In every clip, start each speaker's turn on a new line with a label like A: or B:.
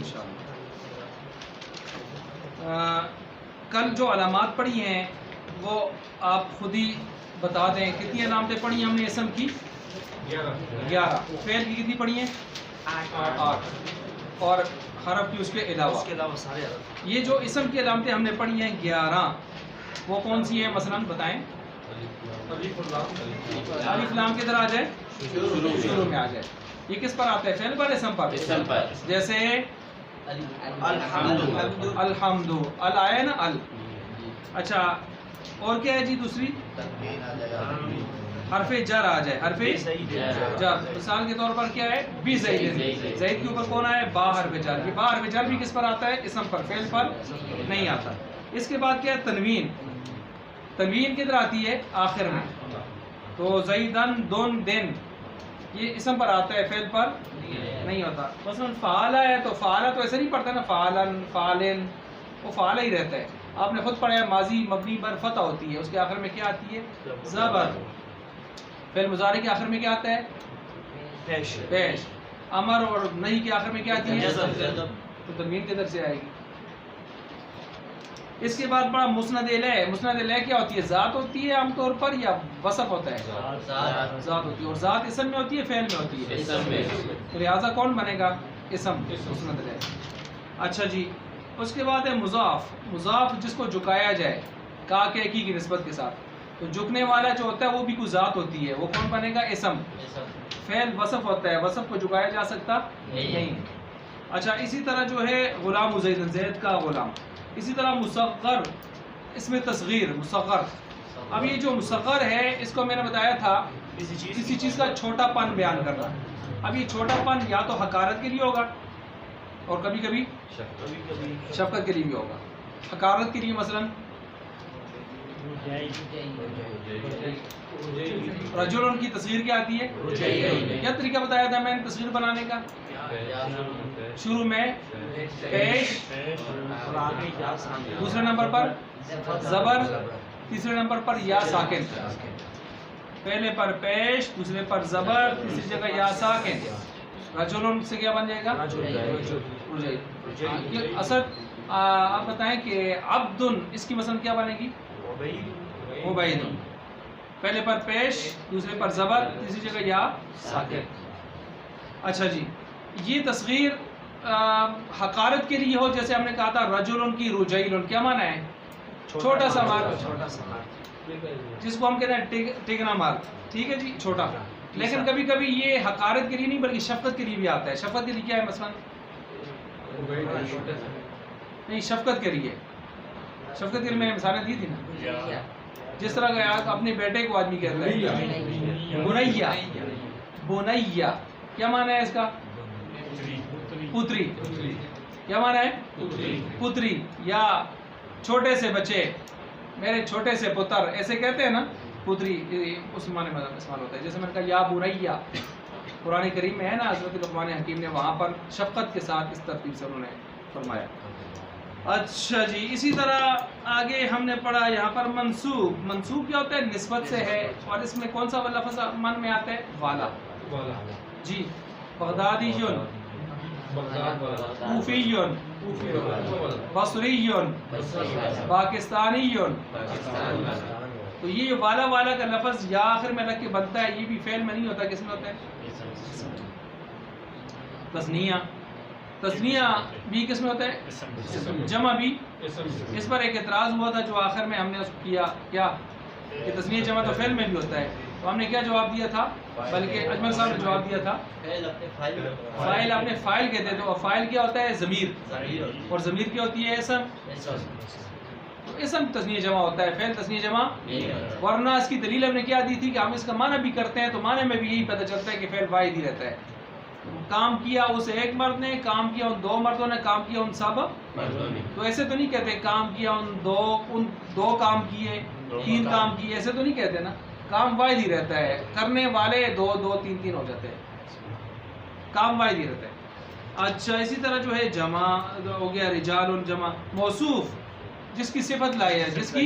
A: انشاءاللہ۔ کل جو علامات پڑھی ہیں وہ آپ خود ہی بتا دیں، کتنی علامتیں پڑھی ہیں ہم نے اسم کی؟ 11۔ فعل کی کتنی پڑھی ہیں؟ 8۔ اور حرف کی اس کے علاوہ
B: سارے
A: یہ جو اسم کی علامتیں ہم نے پڑھی ہیں 11، وہ کون سی ہیں مثلاً بتائیں؟ الف لام کدھر آ جائے؟ شروع میں آ جائے۔ یہ کس پر آتا ہے؟ فعل پر اسم پر؟ جیسے الحمد، ال آیا نا، ال۔ اچھا اور کیا ہے جی دوسری؟ حرف جر آ جائے، حرف جر۔ مثال کے طور پر کیا ہے؟ بی زید، زید کے اوپر کون آیا ہے؟ با حرف جر۔ یہ با حرف جر بھی کس پر آتا ہے؟ اسم پر، فعل پر نہیں آتا۔ اس کے بعد کیا ہے؟ تنوین۔ تنوین کدھر آتی ہے؟ آخر میں۔ تو زیدن، دن، دن، یہ اسم پر آتا ہے، فعل پر نہیں ہوتا۔ مثلا فعالہ ہے تو فعالہ تو ایسے نہیں پڑھتا نا، فعلن، فعلن، وہ فعالہ ہی رہتا ہے۔ آپ نے خود پڑھا ہے ماضی مبنی پر فتح ہوتی ہے، اس کے آخر میں کیا آتی ہے؟ زبر۔ فعل مضارع کے آخر میں کیا آتا ہے؟ پیش۔ امر اور نہیں کے آخر میں کیا آتی ہے؟ تو تنوین کدھر سے آئے گی؟ اس کے بعد بڑا مسند الیہ۔ مسند الیہ کیا ہوتی ہے؟ ذات ہوتی ہے عام طور پر یا وصف ہوتا ہے؟ ذات ہوتی ہے، اور ذات اسم میں ہوتی ہے، فعل میں ہوتی ہے؟ تو لہٰذا کون بنے گا؟ اسم، مسند الیہ۔ اچھا جی، اس کے بعد ہے مضاف۔ مضاف جس کو جھکایا جائے کا کے کی نسبت کے ساتھ، تو جھکنے والا جو ہوتا ہے وہ بھی کوئی ذات ہوتی ہے، وہ کون بنے گا؟ اسم۔ فعل وصف ہوتا ہے، وصف کو جھکایا جا سکتا نہیں۔ اچھا اسی طرح جو ہے غلام زید، زید کا غلام۔ اسی طرح مصغر، اس میں تصغیر، مصغر۔ اب یہ جو مصغر ہے اس کو میں نے بتایا تھا کسی چیز کا چھوٹا پن بیان کرنا۔ اب یہ چھوٹا پن یا تو حقارت کے لیے ہوگا اور کبھی کبھی شفقت کے لیے بھی ہوگا۔ حقارت کے لیے مثلا رجل کی تصغیر کیا آتی ہے؟ کیا طریقہ بتایا تھا میں نے تصغیر بنانے کا؟ شروع میں پیش، دوسرے نمبر پر زبر، تیسرے نمبر پر یا ساکن۔ پہلے پر پیش، دوسرے پر زبر، تیسری جگہ یا ساکن۔ رجل سے کیا بن جائے گا؟ اصل آپ بتائیں کہ عبد، اس کی مثلا کیا بنے گی؟ عبید۔ پہلے پر پیش، دوسرے پر زبر، تیسری جگہ یا ساکن۔ اچھا جی، یہ تصغیر حقارت کے لیے ہو، جیسے ہم نے کہا تھا رجل کی رجیل، کیا معنی ہے؟ چھوٹا سا مار، جس کو ہم کہتے ہیں ٹیگنا مار، ٹھیک ہے جی، چھوٹا۔ لیکن کبھی کبھی یہ حقارت کے لیے نہیں بلکہ شفقت کے لیے بھی آتا ہے۔ شفقت کے لیے کیا ہے مثلا؟ نہیں، شفقت کے لیے، شفقت کے لیے میں نے مثالیں دی تھی نا، جس طرح کہ اپنے بیٹے کو آدمی کہتا ہے بنیا، بنیا کیا معنی ہے اس کا؟ پتری۔ کیا معنی ہے؟ پتری۔ یا چھوٹے سے بچے، میرے چھوٹے سے پتر، ایسے کہتے ہیں نا، پتری اس معنی میں استعمال ہوتا ہے۔ جیسے میں نے کہا یا بنیا، قرآن کریم میں ہے نا، حضرت لقمان حکیم نے وہاں پر شفقت کے ساتھ اس ترتیب سے انہوں نے فرمایا۔ اچھا جی، اسی طرح آگے ہم نے پڑھا یہاں پر منصوب۔ منصوب کیا ہوتا ہے؟ نسبت سے ہے، اور اس میں کون سا لفظ من میں آتا ہے؟ والا۔ جی، بغدادی، کوفی، بصری، پاکستانی۔ تو یہ والا والا کا لفظ یا آخر میں لگ کے بنتا ہے، یہ بھی فعل میں نہیں ہوتا، کس میں ہوتا ہے؟ تثنیہ۔ تثنیہ بھی کس میں ہوتا ہے؟ جمع بھی۔ اس پر ایک اعتراض ہوا تھا جو آخر میں ہم نے اس کو کیا، کیا کہ تثنیہ جمع تو فعل میں بھی ہوتا ہے، تو ہم نے کیا جواب دیا تھا؟ بلکہ اجمل صاحب نے جواب دیا تھا فاعل اپنے فاعل کہتے ہیں، تو فاعل کیا ہوتا ہے؟ ضمیر، اور ضمیر کیا ہوتی ہے؟ اسم۔ تو اسم تثنیہ جمع ہوتا ہے، فعل تثنیہ جمع۔ ورنہ اس کی دلیل ہم نے کیا دی تھی کہ ہم اس کا معنی بھی کرتے ہیں، تو معنی میں بھی یہی پتہ چلتا ہے کہ فعل واحد ہی رہتا ہے۔ کام کیا اس ایک مرد نے، کام کیا ان دو مردوں نے، کام کیا ان سب مردوں نے۔ تو ایسے تو نہیں کہتے کام کیا ان دو کام کیے، تین کام کیے، ایسے تو نہیں کہتے نا، کام واحد ہی رہتا ہے، کرنے والے دو دو تین تین ہو جاتے ہیں، کام واحد ہی رہتا ہے۔ اچھا اسی طرح جو ہے جمع ہو گیا رجال جمع، موصوف جس کی صفت لائی ہے، جس کی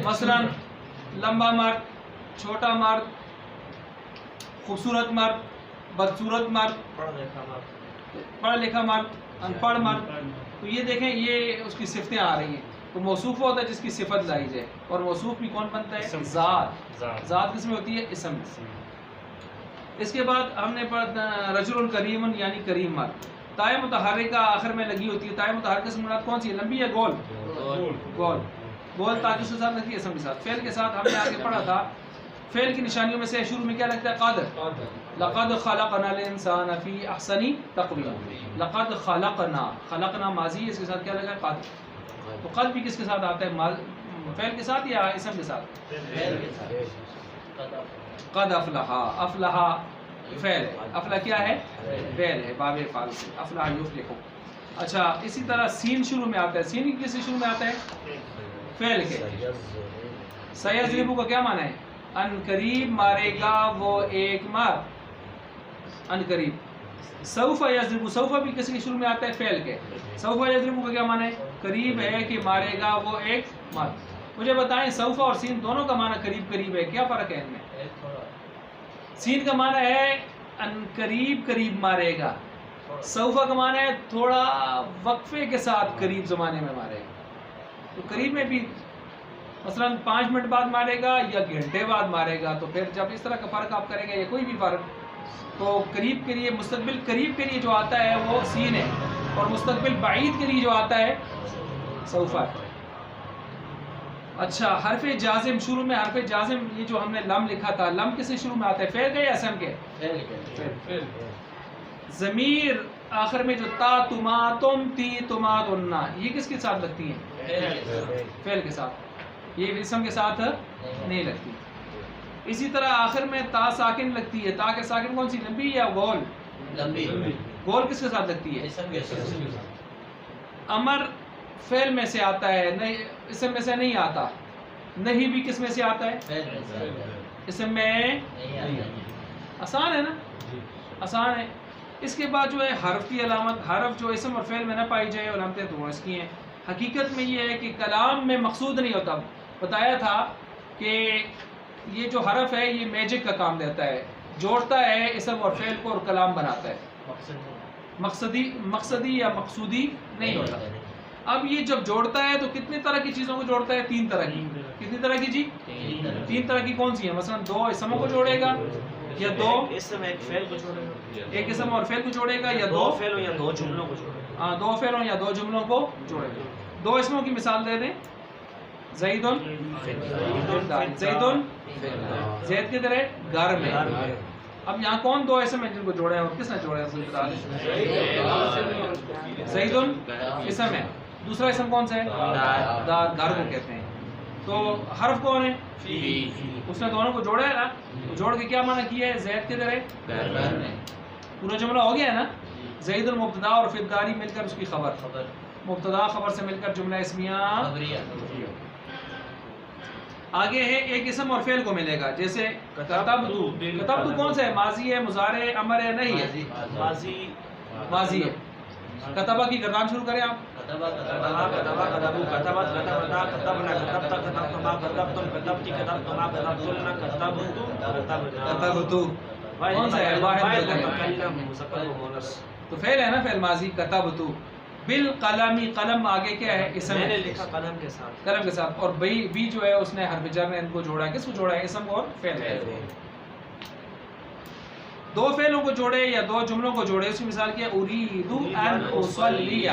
A: مثلا لمبا مرد، چھوٹا مرد، خوبصورت مرد، بدصورت مرد، پڑھا لکھا مرد، ان پڑھ مرد. تو یہ دیکھیں یہ اس کی صفتیں آ رہی ہیں. تو موصوف ہوتا ہے جس کی صفت لائی جائے, اور موصوف بھی کون بنتا ہے؟ ذات. ذات کس میں ہوتی ہے؟ اسم. اس کے بعد ہم نے پڑھا رجل کریم یعنی کریم مرد. تائے متحرکہ آخر میں لگی ہوتی ہے. تائے متحرکہ سے مراد کون سی ہے؟ لمبی یا گول؟ گول. گول تا کس کے ساتھ لگتی ہے؟ اسم کے ساتھ. فعل کے ساتھ ہم نے آگے پڑھا تھا. فعل کی نشانیوں میں سے شروع میں کیا لگتا ہے؟ قد. لقد خلقنا الانسان فی احسن تقویم. لقد خلقنا, خلقنا ماضی ہے, اس کے ساتھ کیا لگا ہے؟ قد. تو قد بھی کس کے ساتھ آتا ہے؟ فعل کے ساتھ یا اسم کے ساتھ؟ قد افلح. افلح فعل ہے, افلح کیا ہے؟ فعل ہے, باب فعل سے. افلح یفلح. اچھا اسی طرح سین شروع میں آتا ہے. سین کس سے شروع میں آتا ہے؟ فعل کے. سیضرب کا کیا معنی ہے؟ ان قریب مارے گا وہ ایک مار. ان قریب. سوف یضرب, سوف بھی کس کے شروع میں آتا ہے؟ فعل کے. سوف یضرب کا کیا معنی ہے؟ قریب ہے کہ مارے گا وہ ایک مار. مجھے بتائیں سوف اور سین دونوں کا معنی قریب قریب ہے, کیا فرق ہے ان میں؟ سین کا معنی ہے ان قریب قریب مارے گا. سوف کا معنی ہے تھوڑا وقفے کے ساتھ قریب زمانے میں مارے گا. تو قریب میں بھی مثلا 5 منٹ بعد مارے گا یا گھنٹے بعد مارے گا. تو پھر جب اس طرح کا فرق آپ کریں گے یا کوئی بھی فرق, تو قریب کے لیے مستقبل قریب کے لیے جو آتا ہے وہ سین ہے, اور مستقبل بعید کے لیے جو آتا ہے سوف ہے. اچھا حرف جازم شروع میں, حرف جازم یہ جو ہم نے لم لکھا تھا, لم کس سے شروع میں آتا ہے؟ فعل کے یا اسم کے؟ ضمیر آخر میں جو تا تما تم تی تما تنا, یہ کس کے ساتھ لگتی ہیں؟ فعل کے ساتھ. یہ اسم کے ساتھ نہیں لگتی. اسی طرح آخر میں تا ساکن لگتی ہے. تا کے ساکن کون سی, لمبی یا گول؟
B: لمبی.
A: گول کس کے ساتھ لگتی ہے؟ امر فعل میں سے آتا ہے, نہیں اسم میں سے نہیں آتا. نہیں بھی کس میں سے آتا ہے؟ اسم میں. آسان ہے نا, آسان ہے. اس کے بعد جو ہے حرف کی علامت, حرف جو اسم اور فعل میں نہ پائی جائے علامتیں تو وہ اس کی ہیں. حقیقت میں یہ ہے کہ کلام میں مقصود نہیں ہوتا. بتایا تھا کہ یہ جو حرف ہے یہ میجک کا کام دیتا ہے, جوڑتا ہے اسم اور فعل کو اور کلام بناتا ہے. مقصدی یا مقصودی نہیں ہوتا. اب یہ جب جوڑتا ہے تو کتنی طرح کی چیزوں کو جوڑتا ہے؟ 3 طرح کی. کتنی طرح کی جی؟ 3 طرح کی. کون سی ہیں؟ مثلا 2 اسموں کو جوڑے گا, یا 2
B: اسم ایک فعل کو جوڑے گا,
A: ایک اسم اور فعل کو جوڑے گا, یا 2
B: فعلوں یا 2 جملوں کو جوڑے گا.
A: ہاں 2 فعلوں یا 2 جملوں کو جوڑے گا. 2 اسموں کی مثال دے دیں. زیدن, زیدن زید کدھر ہے؟ گھر میں. اب یہاں کون 2 اسم ہیں جن کو جوڑا ہے اور کس نے جوڑا ہے؟ زیدن اسم ہے, دوسرا اسم کون سا ہے؟ دار, گھر کو کہتے ہیں. تو حرف کون ہے؟ اس نے دونوں کو جوڑا ہے نا. تو جوڑ کے کیا معنی کیا ہے؟ زید کدھر ہے؟ پورا جملہ ہو گیا ہے نا. زید المبتدا اور فی الداری مل کر اس کی خبر, مبتدا خبر سے مل کر جملہ اسمیہ. آگے ہے ایک اسم اور فعل کو ملے گا, جیسے کتبتو. کتبتو کون سا ہے؟ ماضی ہے, مضارع, امر ہے؟ نہیں ہے, ماضی ہے. کتبہ کی گردان شروع کریں آپ. کتبتو کون سا ہے؟ واحد. تو فعل ہے نا, فعل ماضی. کتبتو بالقلمی, قلم آگے کیا ہے؟ اسم.
B: میں نے لکھا قلم کے ساتھ,
A: قلم کے ساتھ. اور بی جو ہے اس نے حرف جر نے ان کو جوڑا ہے. کس کو جوڑا ہے؟ اسم اور فعل. 2 فعلوں کو جوڑے یا 2 جملوں کو جوڑے. اس کی مثال کیا؟ اریدو ان اصلی.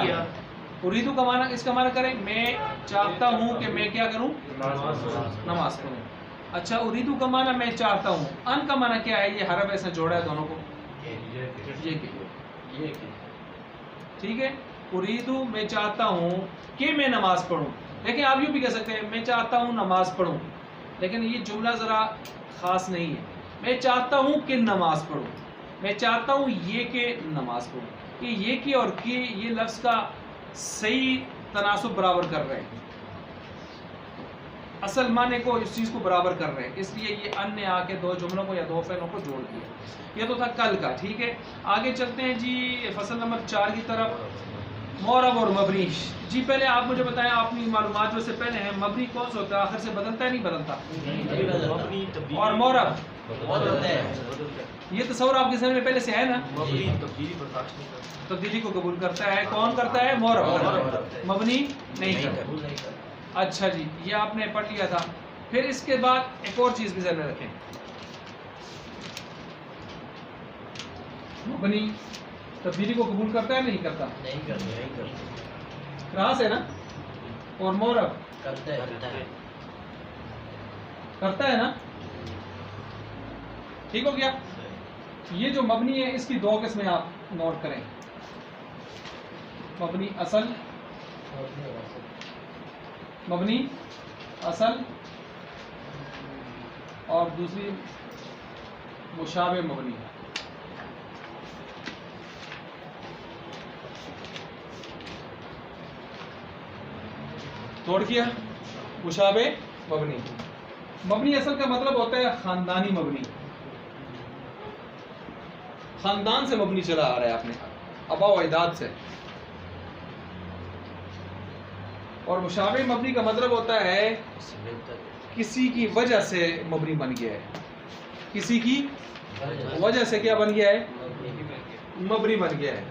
A: اریدو کا معنی, اس کا معنی کریں میں چاہتا ہوں کہ میں کیا کروں؟ نماز پڑھوں. اچھا اریدو کا معنی میں چاہتا ہوں. ان کا معنی کیا ہے؟ یہ حرف ایسے جوڑا ہے دونوں کو, یہ ٹھیک ہے. اریدو میں چاہتا ہوں کہ میں نماز پڑھوں. لیکن آپ یوں بھی کہہ سکتے ہیں میں چاہتا ہوں نماز پڑھوں, لیکن یہ جملہ ذرا خاص نہیں ہے. میں چاہتا ہوں کہ نماز پڑھوں, میں چاہتا ہوں یہ کہ نماز پڑھوں. کہ یہ کہ اور کہ یہ لفظ کا صحیح تناسب برابر کر رہے ہیں, اصل معنی کو اس چیز کو برابر کر رہے ہیں. اس لیے یہ ان نے آ کے 2 جملوں کو یا 2 فعلوں کو جوڑ دیا. یہ تو تھا کل کا. ٹھیک ہے, آگے چلتے ہیں جی فصل نمبر 4 کی طرف. مورب اور مبنی. جی پہلے آپ مجھے بتائیں, اپنی معلومات جو سے پہلے ہیں, مبنی کون سا ہوتا ہے؟ آخر سے بدلتا ہے نہیں بدلتا؟ اور مورب یہ تصور آپ کے ذہن میں پہلے سے ہے نا؟ تبدیلی کو قبول کرتا ہے. کون کرتا ہے؟ معرب. مبنی نہیں کرتا. اچھا جی، یہ آپ نے پڑھ لیا تھا. پھر اس کے بعد ایک اور چیز بھی ذہن میں رکھیں. مبنی تبدیلی کو قبول کرتا ہے نہیں کرتا؟
B: نہیں کرتا.
A: راس ہے نا. اور معرب کرتا ہے نا. ٹھیک ہو گیا. یہ جو مبنی ہے اس کی دو قسمیں آپ نوٹ کریں. مبنی اصل، مبنی اصل، اور دوسری مشابہ مبنی. نوٹ کیا؟ مشابہ مبنی. مبنی اصل کا مطلب ہوتا ہے خاندانی مبنی. خاندان سے مبنی چلا آ رہا ہے اپنے آباء و اجداد سے. اور مشابہ مبنی کا مطلب ہوتا ہے کسی کی وجہ سے مبنی بن گیا ہے. کسی کی وجہ سے کیا بن گیا ہے؟ مبنی بن گیا ہے.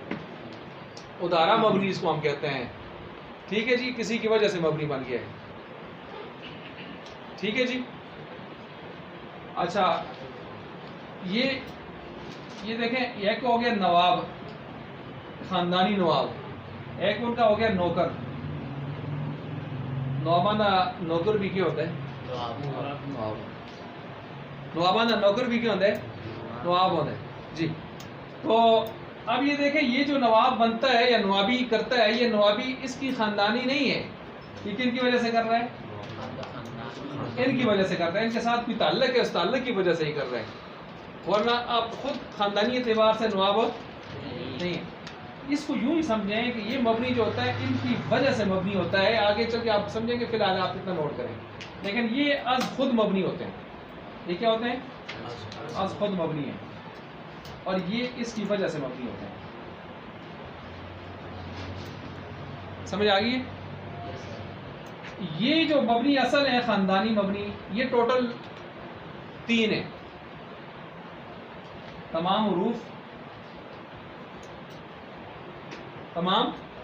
A: ادارہ مبنی اس کو ہم کہتے ہیں. ٹھیک ہے جی، کسی کی وجہ سے مبنی بن گیا ہے. ٹھیک ہے جی. اچھا، یہ دیکھیں، ایک ہو گیا نواب، خاندانی نواب. ایک ان کا ہو گیا نوکر. نوابانہ نوکر بھی کیا ہوتا ہے؟ نوابانہ نوکر بھی کیا ہوتا ہے؟ نواب ہوتا ہے جی. تو اب یہ دیکھیں، یہ جو نواب بنتا ہے یا نوابی کرتا ہے، یہ نوابی اس کی خاندانی نہیں ہے. یہ کن کی وجہ سے کر رہا ہے؟ ان کی وجہ سے کرتا ہے. ان کے ساتھ کوئی تعلق ہے، اس تعلق کی وجہ سے ہی کر رہے ہیں. ورنہ آپ خود خاندانی اعتبار سے نواب نہیں ہے. اس کو یوں ہی سمجھیں کہ یہ مبنی جو ہوتا ہے ان کی وجہ سے مبنی ہوتا ہے. آگے چل کے آپ سمجھیں گے، فی الحال آپ اتنا نوٹ کریں. لیکن یہ از خود مبنی ہوتے ہیں. یہ کیا ہوتے ہیں؟ از خود مبنی ہیں. اور یہ اس کی وجہ سے مبنی ہوتے ہیں. سمجھ آ گئی ہے؟ یہ جو مبنی اصل ہے، خاندانی مبنی، یہ ٹوٹل 3 ہیں. تمام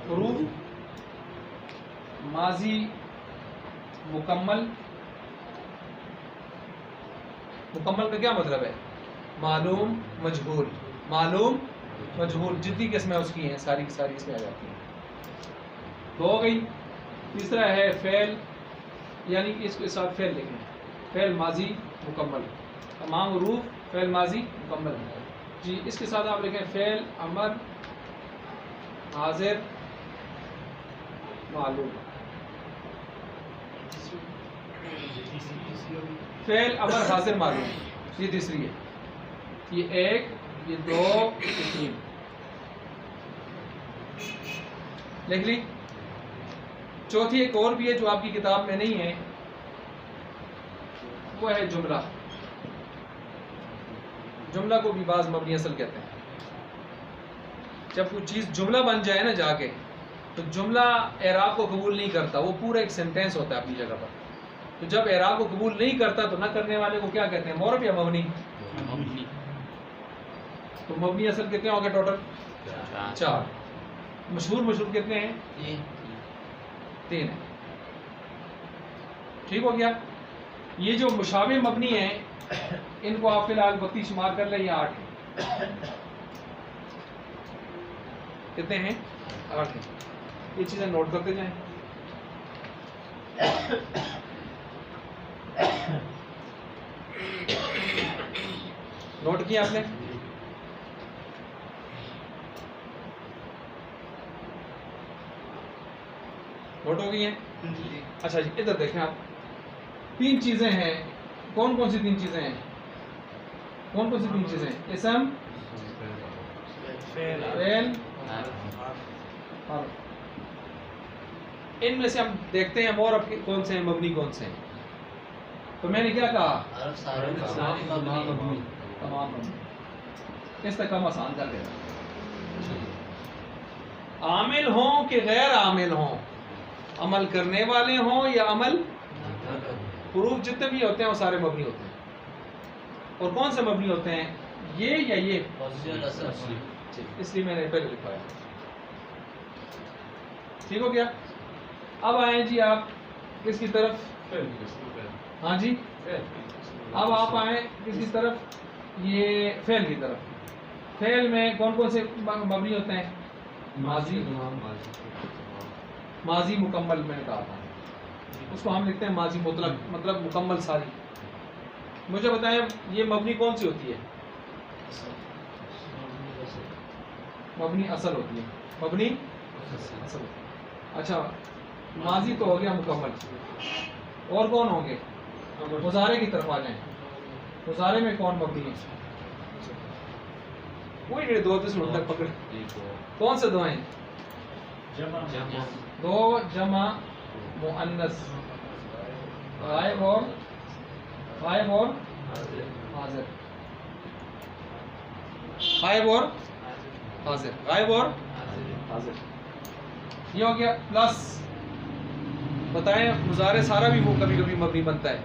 A: حروف، ماضی مکمل. مکمل کا کیا مطلب ہے؟ معلوم مجہول. معلوم مجہول جتنی قسمیں اس کی ہیں ساری کی ساری اس میں آ جاتی ہیں. دو ہو گئی. تیسرا ہے فعل، یعنی اس کے ساتھ فعل لکھیں. فعل ماضی مکمل. تمام حروف فعل ماضی مکمل جی. اس کے ساتھ آپ لکھیں فعل امر حاضر معلوم. فعل امر حاضر معلوم، یہ تیسری ہے. یہ 1، یہ 2، یہ 3. لکھ لی. چوتھی ایک اور بھی ہے جو آپ کی کتاب میں نہیں ہے، وہ ہے جملہ. جملہ کو بھی بعض مبنی اصل کہتے ہیں. جب کوئی چیز جملہ بن جائے نا جا کے، تو جملہ اعراب کو قبول نہیں کرتا. وہ پورا ایک سینٹینس ہوتا ہے اپنی جگہ پر. تو جب اعراب کو قبول نہیں کرتا تو نہ کرنے والے کو کیا کہتے ہیں؟ معرب یا مبنی؟ تو مبنی اصل کتنے ہو گئے ٹوٹل؟ 4. مشہور کتنے ہیں؟ 3 ہیں. ٹھیک ہو گیا. یہ جو مشابہ مبنی ہیں ان کو آپ فی الحال 32 شمار کر لیں. یہ 8 ہیں. کتنے ہیں؟ 8 ہیں. یہ چیزیں نوٹ کرتے جائیں. نوٹ کیا آپ نے؟ نوٹ ہو گئی ہیں؟ اچھا جی، ادھر دیکھیں آپ. 3 چیزیں ہیں. کون کون سی 3 چیزیں ہیں؟ کون کون سی 3 چیزیں؟ اسم، فعل، حرف. ان میں سے ہم دیکھتے ہیں معرب کون سے ہیں، مبنی کون سے ہیں. تو میں نے کیا کہا؟ تمام مبنی. اس تک ہم آسان کر دیں. عامل ہوں کہ غیر عامل ہوں، عمل کرنے والے ہوں یا عمل، حروف جتنے بھی ہوتے ہیں وہ سارے مبنی ہوتے ہیں. اور کون سے مبنی ہوتے ہیں، یہ یا یہ؟ اس لیے میں نے پہلے لکھوایا. ٹھیک ہو گیا. اب آئیں جی آپ کس کی طرف؟ ہاں جی، اب آپ آئیں کس کی طرف؟ یہ فعل کی طرف. فعل میں کون کون سے مبنی ہوتے ہیں؟ ماضی مکمل میں نے کہا تھا، اس کو ہم لکھتے ہیں ماضی مطلق، مطلب مکمل ساری. مجھے بتائیں یہ مبنی کون سی ہوتی ہے؟ مبنی اصل ہوتی ہے. مبنی اصل. اچھا، ماضی تو ہو گیا مکمل. اور کون ہوں گے؟ مضارع کی طرف آ جائیں. مضارع میں کون مبنی ہے؟ وہی میرے دو منٹ تک پکڑے. کون سے دو ہیں؟ دو جمع مؤنث، غائب اور حاضر. غائب اور حاضر، غائب اور حاضر. یہ ہو گیا. پلس بتائیں مضارع سارا بھی وہ کبھی کبھی مبنی بنتا ہے.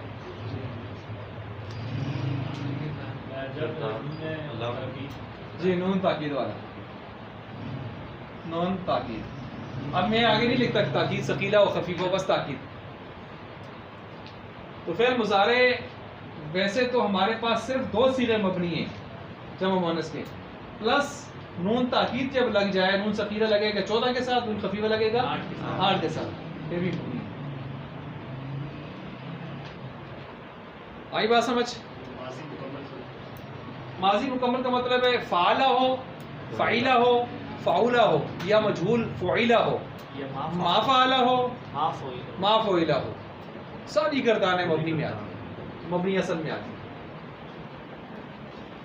A: جی، نون تاکید والا، نون تاکید. اب میں آگے نہیں لکھتا تاکید ثقیلہ و خفیفہ، بس تاکید. تو فعل مضارع ویسے تو ہمارے پاس صرف دو صیغے مبنی ہیں جمع مؤنث کے، پلس نون تاکید جب لگ جائے، نون ثقیلہ لگے گا 14 کے ساتھ، نون خفیفہ لگے گا 8 کے ساتھ، یہ بھی مبنی ہے. آئی بات سمجھ؟ ماضی مکمل کا مطلب ہے فعلہ ہو، فعیلہ ہو، فعولہ ہو، یا مجہول فعیلہ ہو، ما فعلہ ہو، ما فعیلہ ہو. ساری گردانیں مبنی میں آتی ہیں، مبنی اصل میں آتی ہیں.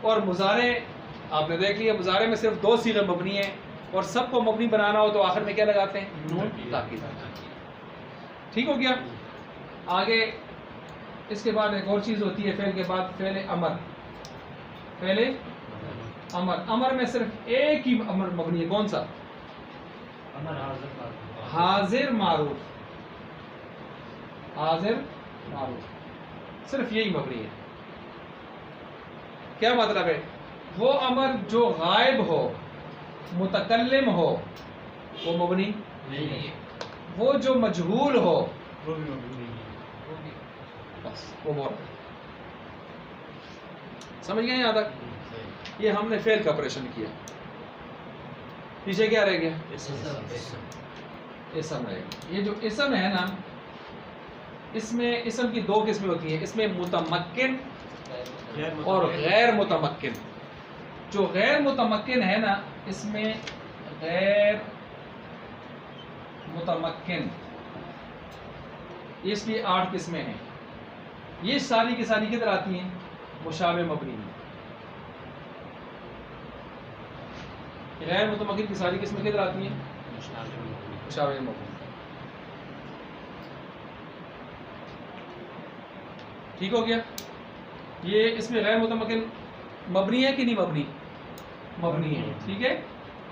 A: اور مضارع آپ نے دیکھ لیا، مضارع میں صرف دو صیغے مبنی ہیں، اور سب کو مبنی بنانا ہو تو آخر میں کیا لگاتے ہیں؟ نون تاکید. ٹھیک ہو گیا. آگے اس کے بعد ایک اور چیز ہوتی ہے فعل کے بعد، فعل امر. فعل امر، امر میں صرف ایک ہی امر مبنی ہے. کون سا؟ حاضر معروف. حاضر معروف، صرف یہی مبنی ہے. کیا مطلب ہے؟ وہ امر جو غائب ہو، متکلم ہو، وہ مبنی نہیں ہے. وہ جو مجہول ہو، بس وہ مورب. سمجھ گئے یہاں تک؟ یہ ہم نے فعل کا آپریشن کیا. پیچھے کیا رہ گیا؟ اسم رہ گیا. یہ جو اسم ہے نا، اس میں اسم کی دو قسمیں ہوتی ہیں. اس میں متمکن اور غیر متمکن. جو غیر متمکن ہے نا، اس میں غیر متمکن، اس کی 8 قسمیں ہیں. یہ ساری کی ساری کدھر آتی ہیں؟ مشابہ مبنی میں. غیر متمکن کی ساری قسمیں کدھر آتی ہیں؟ مشابہ مبنی. ٹھیک ہو گیا. یہ اس میں غیر متمکن مبنی ہے کہ نہیں مبنی؟ مبنی ہے. ٹھیک ہے.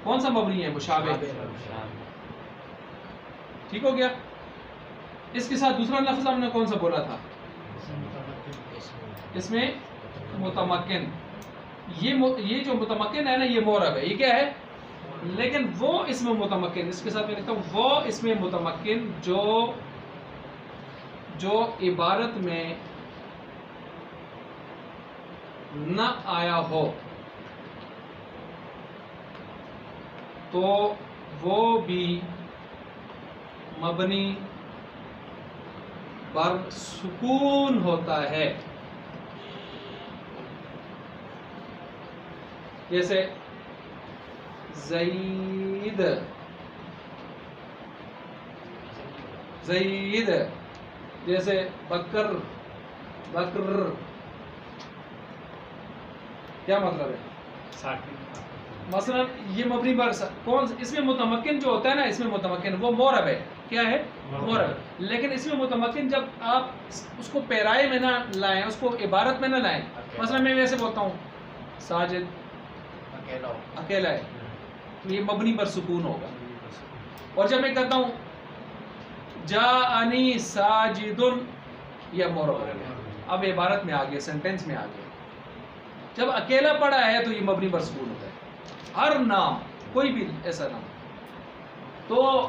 A: کون سا مبنی ہے؟ مشابہ. ٹھیک ہو گیا. اس کے ساتھ دوسرا لفظ ہم نے کون سا بولا تھا؟ اس میں متمکن. یہ جو متمکن ہے نا، یہ مورب ہے. یہ کیا ہے؟ لیکن وہ اس میں متمکن، اس کے ساتھ میں لکھتا ہوں وہ اس میں متمکن جو عبارت میں نہ آیا ہو تو وہ بھی مبنی بر سکون ہوتا ہے. جیسے زید، زید. جیسے بکر، بکر. کیا مطلب ہے؟ مثلا یہ مبنی بر کون؟ اس میں متمکن جو ہوتا ہے نا، اس میں متمکن وہ مورب ہے. کیا ہے؟ مورب. لیکن اس میں متمکن جب آپ اس کو پیرائے میں نہ لائیں، اس کو عبارت میں نہ لائیں. مثلا میں ویسے بولتا ہوں ساجد اکیلا ہے، تو یہ مبنی پر سکون ہوگا. اور جب میں کہتا ہوں جاءنی ساجد، یہ مورب ہے. اب عبارت میں آ گیا، سینٹینس میں آ گیا. جب اکیلا پڑا ہے تو یہ مبنی پر سکون ہوتا ہے، ہر نام کوئی بھی ایسا نام. تو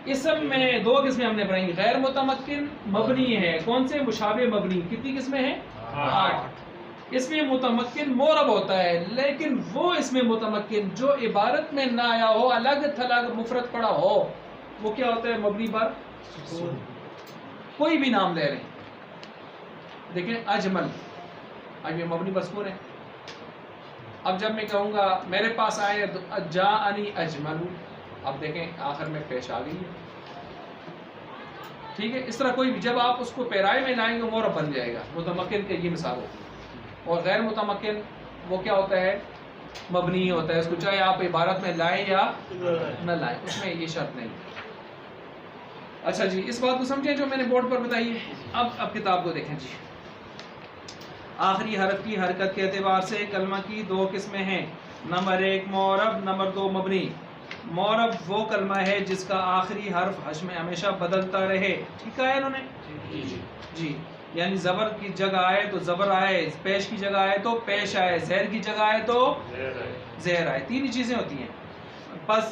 A: اسم میں دو قسمیں ہم نے پڑھیں گی، غیر متمکن مبنی ہے، کون سے؟ مشابہ مبنی. کتنی قسمیں ہیں؟ 8. اس میں متمکن مورب ہوتا ہے، لیکن وہ اس میں متمکن جو عبارت میں نہ آیا ہو، الگ تھلگ مفرد پڑا ہو، وہ کیا ہوتا ہے؟ مبنی پر سکون. کوئی بھی نام لے لیں، دیکھیں اجمل، اب یہ مبنی پر سکون ہے. اب جب میں کہوں گا میرے پاس آئے جاءنی اجمل، اب دیکھیں آخر میں پیش آ گئی ہے. ٹھیک ہے، اس طرح کوئی بھی جب آپ اس کو پیرائے میں لائیں گے مورب بن جائے گا. متمکن کی یہ مثال ہوتی ہے. اور غیر متمکن وہ کیا ہوتا ہے؟ مبنی ہی ہوتا ہے، اس کو چاہے آپ عبارت میں لائیں یا نہ لائیں، اس میں یہ شرط نہیں. اچھا جی، اس بات کو سمجھیں جو میں نے بورڈ پر بتائی ہے. اب کتاب کو دیکھیں جی. آخری حرف کی حرکت کے اعتبار سے کلمہ کی 2 قسمیں ہیں. نمبر 1 معرب، نمبر 2 مبنی. معرب وہ کلمہ ہے جس کا آخری حرف حش میں ہمیشہ بدلتا رہے. ٹھیک ہے انہوں نے جی، یعنی زبر کی جگہ آئے تو زبر آئے، پیش کی جگہ آئے تو پیش آئے، زہر کی جگہ آئے تو زہر آئے. 3 ہی چیزیں ہوتی ہیں. بس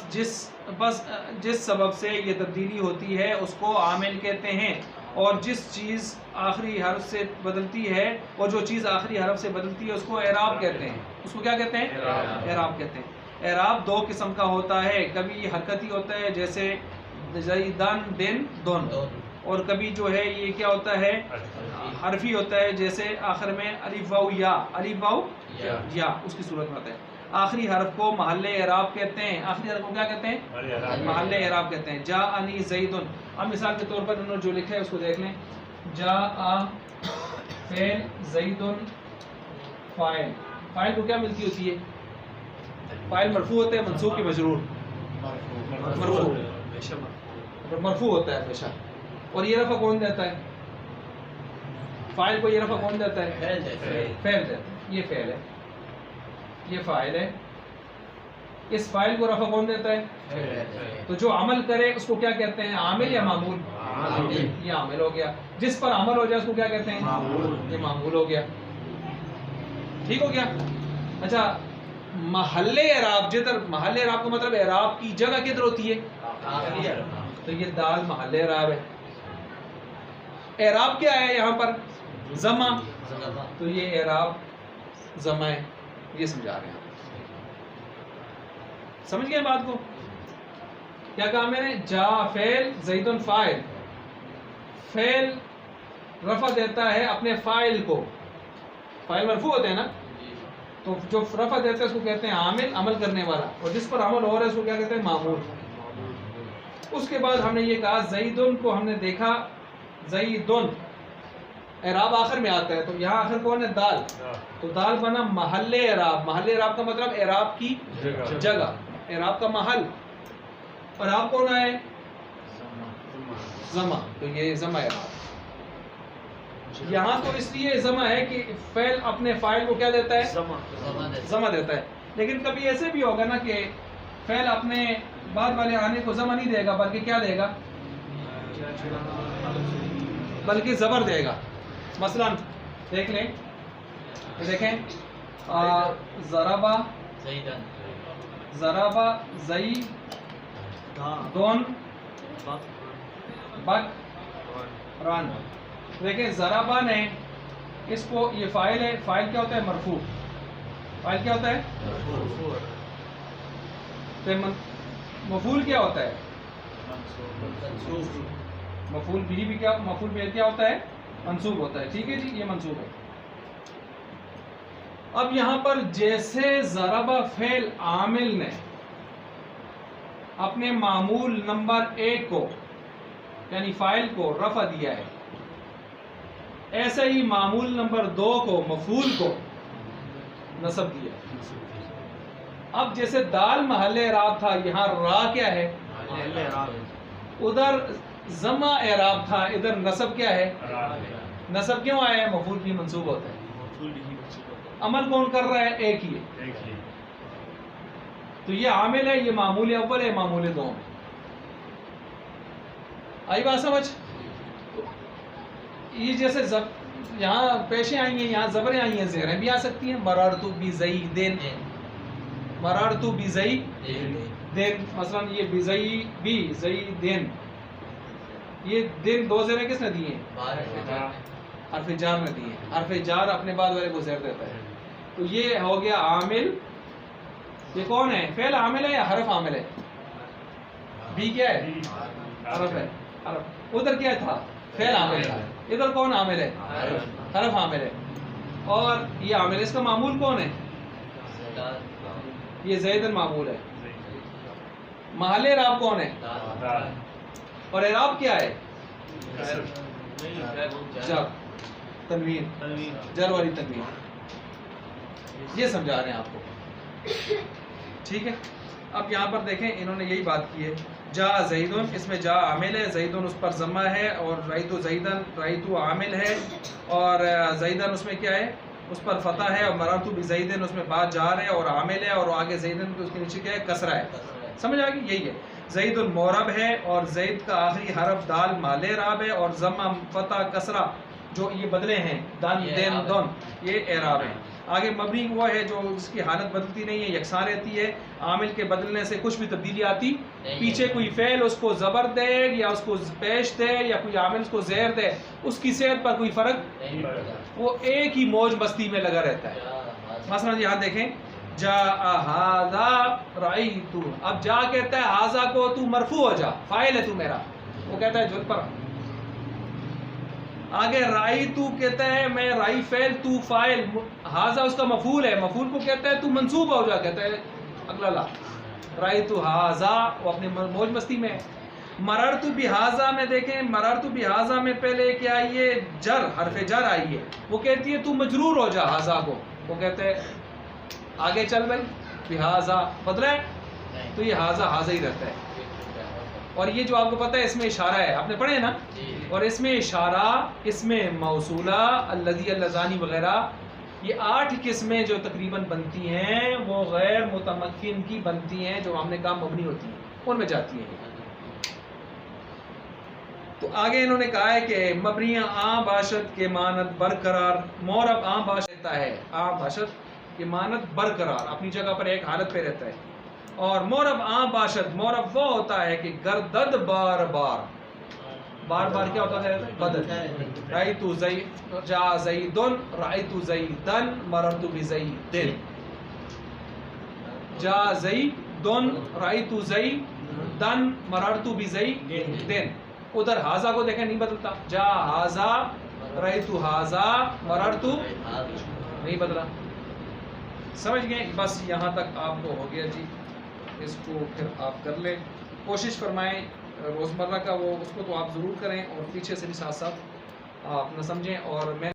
A: جس سبب سے یہ تبدیلی ہوتی ہے اس کو عامل کہتے ہیں، اور جس چیز آخری حرف سے بدلتی ہے، اور جو چیز آخری حرف سے بدلتی ہے اس کو اعراب کہتے ہیں. اس کو کیا کہتے ہیں؟ اعراب کہتے ہیں. اعراب 2 قسم کا ہوتا ہے، کبھی حرکتی ہوتا ہے جیسے زیدن دن دن، اور کبھی جو ہے یہ کیا ہوتا ہے؟ حرفی ہوتا ہے، جیسے آخر میں الف واو یا، الف واو یا، اس کی صورت میں ہوتا ہے. آخری حرف کو محل اعراب کہتے ہیں. آخری حرف کو کیا کہتے ہیں؟ محل اعراب کہتے ہیں. جاءنی زیدن. اب مثال کے طور پر انہوں نے جو لکھا ہے اس کو دیکھ لیں. جاء فعل، زیدن فاعل. فاعل کو کیا ملتی ہوتی ہے؟ فاعل مرفوع ہوتا ہے، منصوب کی مجرور. مرفوع ہوتا ہے ہمیشہ. اور یہ رفع کون دیتا ہے؟ فاعل کو یہ رفع کون دیتا ہے؟ فعل دیتا ہے. یہ فعل ہے، یہ فاعل ہے. اس فاعل کو رفع کون دیتا ہے؟ تو جو عمل کرے اس کو کیا کہتے ہیں؟ عامل یا معمول؟ یہ عامل ہو گیا. جس پر عمل ہو جائے اس کو کیا کہتے ہیں؟ یہ معمول ہو گیا. ٹھیک ہو گیا. اچھا، محل اعراب، جدھر محل اعراب کا مطلب اعراب کی جگہ کدھر ہوتی ہے؟ تو یہ دال محل اعراب ہے. اعراب کیا ہے یہاں پر؟ ضمہ. تو یہ اعراب ضمہ ہے. یہ سمجھا رہے ہیں. سمجھ گئے بات کو؟ کیا کہا میں نے؟ جا فعل، زیدن فاعل. فعل رفع دیتا ہے اپنے فاعل کو. فاعل مرفوع ہوتے ہیں نا، تو جو رفع دیتا ہے اس کو کہتے ہیں عامل، عمل کرنے والا. اور جس پر عمل ہو رہا ہے اس کو کیا کہتے ہیں؟ معمول. اس کے بعد ہم نے یہ کہا زیدن کو ہم نے دیکھا، زیدن اعراب آخر میں آتا ہے، تو یہاں آخر کون ہے؟ دال. تو دال بنا محل اعراب. محل اعراب کا مطلب اعراب کی جگہ، اعراب کا محل. اور آپ کون آئے؟ ضمہ. تو یہ ضمہ اعراب. یہاں تو اس لیے ضمہ ہے کہ فعل اپنے فاعل کو کیا دیتا ہے؟ ضمہ دیتا ہے. لیکن کبھی ایسے بھی ہوگا نا کہ فعل اپنے بعد والے آنے کو ضمہ نہیں دے گا، بلکہ کیا دے گا؟ بلکہ زبر دے گا. مثلا دیکھ لیں، دیکھیں ضربا، ضربا زیدن بکرن. دیکھیں ضربا نے اس کو، یہ فاعل ہے. فاعل کیا ہوتا ہے؟ مرفوع. فاعل کیا ہوتا ہے؟ مفعول کیا ہوتا ہے؟ مفعول بھی کیا، مفعول بھی کیا ہوتا ہے؟ منصوب ہوتا ہے. ٹھیک ہے جی، یہ منصوب ہے. اب یہاں پر جیسے ضربہ فعل عامل نے اپنے معمول نمبر 1 کو یعنی فاعل کو رفع دیا ہے، ایسے ہی معمول نمبر 2 کو، مفعول کو نصب دیا. اب جیسے دال محل اعراب تھا، یہاں را کیا ہے؟ ادھر ضمہ اعراب تھا، ادھر نصب کیا ہے؟ نصب کیوں آیا ہے؟ مفعول بھی منصوب ہوتا ہے. عمل کون کر رہا ہے؟ ایک ہی ہے. تو یہ عامل ہے، یہ معمول اول ہے، معمول دوم. آئی بات سمجھ؟ یہ جیسے یہاں پیشیں آئی ہیں، یہاں زبریں آئی ہیں، زیریں بھی آ سکتی ہیں. مررتو بزیدن، مررتو بزیدن، مثلا یہ بزیدن، یہ دن دو زیریں کس نے دی ہیں؟ حرف جار نے دی ہیں. حرف جار اپنے بعد والے کو زیر دیتا ہے. تو یہ ہو گیا عامل. یہ کون ہے؟ فعل عامل ہے یا حرف عامل ہے؟ بھی کیا ہے؟ حرف ہے. حرف ادھر کیا تھا؟ فعل عامل تھا. ادھر کون عامل ہے؟ حرف عامل ہے. اور یہ عامل، اس کا معمول کون ہے؟ یہ زیدن معمول ہے. محل اعراب کون ہے؟ اور اعراب کیا ہے؟ جر، تنوین، جر والی تنوین. یہ سمجھا رہے ہیں آپ کو. ٹھیک ہے. اب یہاں پر دیکھیں انہوں نے یہی بات کی ہے. جا زیدن، اس میں جا عامل ہے، زیدن اس پر ضمہ ہے، اور رأیتو زیدن، رأیتو عامل ہے، اور زیدن اس میں کیا ہے؟ اس پر فتح ہے. اور مررتو بزیدن اس میں بعد جار ہے اور عامل ہے، اور آگے زیدن اس کے نیچے کیا ہے؟ کسرہ ہے. سمجھ آ گئی؟ یہی ہے. زید المعرب ہے، اور زید کا آخری حرف دال مال اعراب ہے، اور ضمہ فتح کسرہ جو یہ بدلے ہیں، دن دین دن، یہ اعراب ہے. آگے مبنی وہ ہے جو اس کی حالت بدلتی نہیں ہے، یکساں رہتی ہے. عامل کے بدلنے سے کچھ بھی تبدیلی آتی پیچھے کوئی فعل اس کو زبر دے یا اس کو پیش دے یا کوئی عامل اس کو زیر دے، اس کی صحت پر کوئی فرق، وہ ایک ہی موج مستی میں لگا رہتا ہے. مثلا یہاں دیکھیں، جا ہذا رأیتو. اب جا کہتا ہے ہذا کو تو مرفوع ہو جا، فاعل ہے تو میرا، وہ کہتا ہے جھک پر. آگے رأیتو کہتا ہے میں رائی فعل تو فاعل، ہذا اس کا مفعول ہے، مفعول کو کہتا ہے تو منصوب ہو جا، کہتا ہے اگلا لا. رأیتو ہذا، وہ اپنے موج مستی میں. مررتو بہذا میں دیکھیں، مررتو بہذا میں پہلے کیا آئی ہے؟ جر، حرف جر آئی ہے. وہ کہتی ہے تو مجرور ہو جا ہذا کو، وہ کہتے ہیں آگے چل بھائی بہذا بدلا ہے تو یہ ہذا ہذا ہی رہتا ہے. اور یہ جو آپ کو پتہ ہے اس میں اشارہ ہے، آپ نے پڑھے نا. اور اس میں اشارہ، اس میں موصولہ، الذی، اللذانی وغیرہ، یہ 8 قسمیں جو تقریباً بنتی ہیں وہ غیر متمکن کی بنتی ہیں، جو ہم نے کہا مبنی ہوتی ہیں، ان میں جاتی ہیں. تو آگے انہوں نے کہا ہے کہ مبنی عام باشد کے مانند برقرار، معرب عام باشد رہتا ہے، عام باشد کے مانند برقرار، اپنی جگہ پر ایک حالت پہ رہتا ہے. اور معرب عام باشد، معرب وہ ہوتا ہے کہ گردد بار بار، بار بار کیا ہوتا ہے؟ بدل. رأیتو زید، جا زیدن، رأیتو زیدن، مررتو بزیدن. جا زیدن، رأیتو زیدن، مررتو بزیدن. ادھر ہذا کو دیکھیں نہیں بدلتا، جا ہذا، رأیتو ہذا، مررتو، نہیں بدلا. سمجھ گئے؟ بس یہاں تک آپ کو ہو گیا جی. اس کو پھر آپ کر لیں، کوشش فرمائیں روزمرہ کا وہ، اس کو تو آپ ضرور کریں، اور پیچھے سے بھی ساتھ ساتھ آپ نہ سمجھیں. اور میں